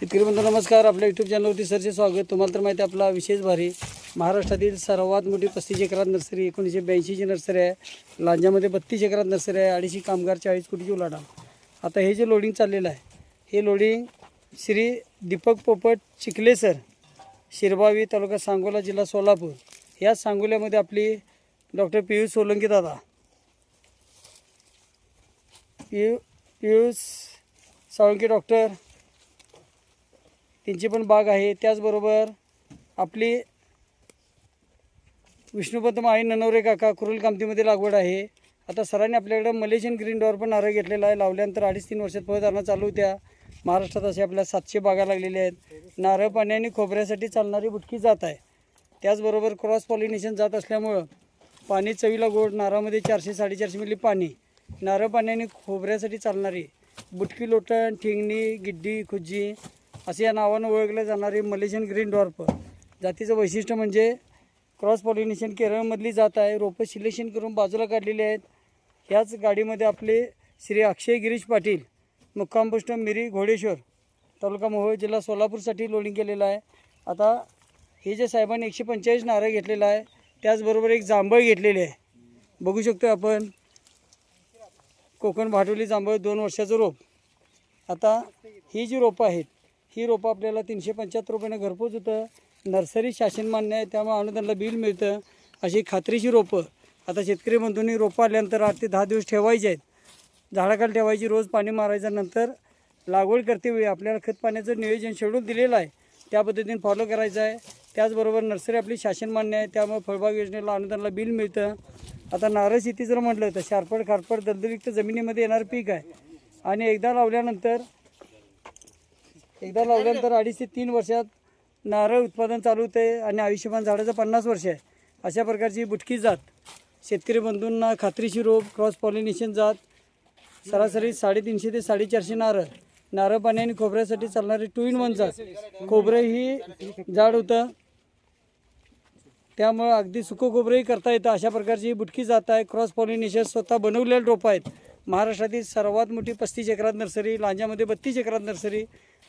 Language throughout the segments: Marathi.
शेतकरी बंधू नमस्कार. आपल्या यूट्यूब चॅनलवरती सरचे स्वागत. तुम्हाला तर माहिती आहे आपला विशेष भारी महाराष्ट्रातील सर्वात मोठी 35 एकरात नर्सरी 1982ची नर्सरी आहे. लांजामध्ये 32 एकरात नर्सरी आहे. 250 कामगार 40 कोटीची उलाढाल. आता हे जे लोडिंग चाललेलं आहे हे लोडिंग श्री दीपक पोपट चिखले सर, शिरबावी तालुका सांगोला जिल्हा सोलापूर या सांगोल्यामध्ये आपली डॉक्टर पियुष सोलंकी दादा पियुष साळुंके डॉक्टर त्यांची पण बाग आहे. त्याचबरोबर आपली विष्णुपंत माळी ननवरे काका कुरुल कामतीमध्ये लागवड आहे. आता सरांनी आपल्याकडे मलेशियन ग्रीन डॉर पण नारळ घेतलेला आहे. लावल्यानंतर 2.5-3 वर्षात फळधारणा चालू होत्या. महाराष्ट्रात असे आपल्या 700 बागा लागलेल्या आहेत. नारळ पाणी आणि खोबऱ्यासाठी चालणारी बुटकी जात आहे. त्याचबरोबर क्रॉस पॉलिनेशन जात असल्यामुळं पाणी चवीला गोड. नारळामध्ये 400-450 मिली पाणी. नारळ पाणी आणि खोबऱ्यासाठी चालणारी बुटकी, लोटण, ठिंगणी, गिड्डी, खुज्जी असे या नावानं ओळखले जाणारे मलेशियन ग्रीन डॉर्फ जातीचं वैशिष्ट्य म्हणजे क्रॉस पॉलिनेशन केरळमधली जात आहे. रोपं सिलेक्शन करून बाजूला काढलेली आहेत. ह्याच गाडीमध्ये आपले श्री अक्षय गिरीश पाटील, मुक्काम पोस्ट मिरी घोडेश्वर, तालुका मोहोळ, जिल्हा सोलापूरसाठी लोडिंग केलेलं आहे. आता हे जे साहेबांनी 145 नारळ घेतलेला आहे. त्याचबरोबर एक जांभळ घेतलेले आहे. बघू शकतो आपण कोकण भाटवली जांभळ 2 वर्षाचं रोप. आता ही जी रोपं आहेत ही रोपं आपल्याला 375 रुपयानं घरपोच होतं. नर्सरी शासन मान्य आहे, त्यामुळे अनुदानाला बिल मिळतं. अशी खात्रीची रोपं आता शेतकरी बंधूंनी रोपं आल्यानंतर 8 ते 10 दिवस ठेवायचे आहेत. झाडाखाली ठेवायची, रोज पाणी मारायचं. नंतर लागवड करतेवेळी आपल्याला खत पाण्याचं नियोजन शेड्यूल दिलेलं आहे, त्या पद्धतीने फॉलो करायचं आहे. त्याचबरोबर नर्सरी आपली शासन मान्य आहे, त्यामुळे फळबाग योजनेला अनुदानाला बिल मिळतं. आता नारळ शेती जर म्हटलं तर शारपड खारपड दलदलीक्त जमिनीमध्ये येणारं पीक आहे आणि एकदा लावल्यानंतर 2.5 ते 3 वर्षात नारळ उत्पादन चालू होते आणि आयुष्यमान झाडाचं 50 वर्ष आहे. अशा प्रकारची बुटकी जात शेतकरी बंधूंना खात्रीशी रोप, क्रॉस पॉलिनेशन जात, सरासरी 350 ते 450 नारळ पाणी आणि खोबऱ्यासाठी चालणारी 2 in 1 जात. खोबरं ही जाड होतं, त्यामुळं अगदी सुकं खोबरंही करता येतं. अशा प्रकारची बुटकी जात आहे. क्रॉस पॉलिनेशन स्वतः बनवलेले रोपं आहेत. महाराष्ट्रातील सर्वात मोठी 35 एकरात नर्सरी, लांजामध्ये 32 एकरात नर्सरी,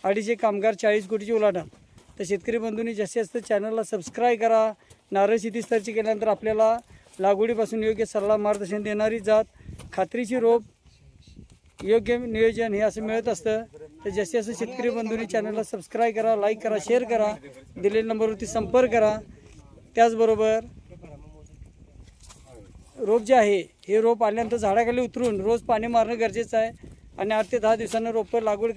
250 कामगार 40 कोटीची उलाढाल. तर शेतकरी बंधूंनी जास्तीत जास्त चॅनलला सबस्क्राईब करा. नारळ शेती सर्च केल्यानंतर आपल्याला लागवडीपासून योग्य सल्ला मार्गदर्शन देणारी जात, खात्रीची रोप, योग्य नियोजन हे असं मिळत असतं. तर जास्तीत जास्त शेतकरी बंधूंनी चॅनलला सबस्क्राईब करा, लाईक करा, शेअर करा, दिलेल्या नंबरवरती संपर्क करा. त्याचबरोबर रोप जे आहे हे रोप आल्यानंतर झाडाखाली उतरून रोज पाणी मारणं गरजेचं आहे आणि 8 ते 10 दिवसांना रोपं लागवड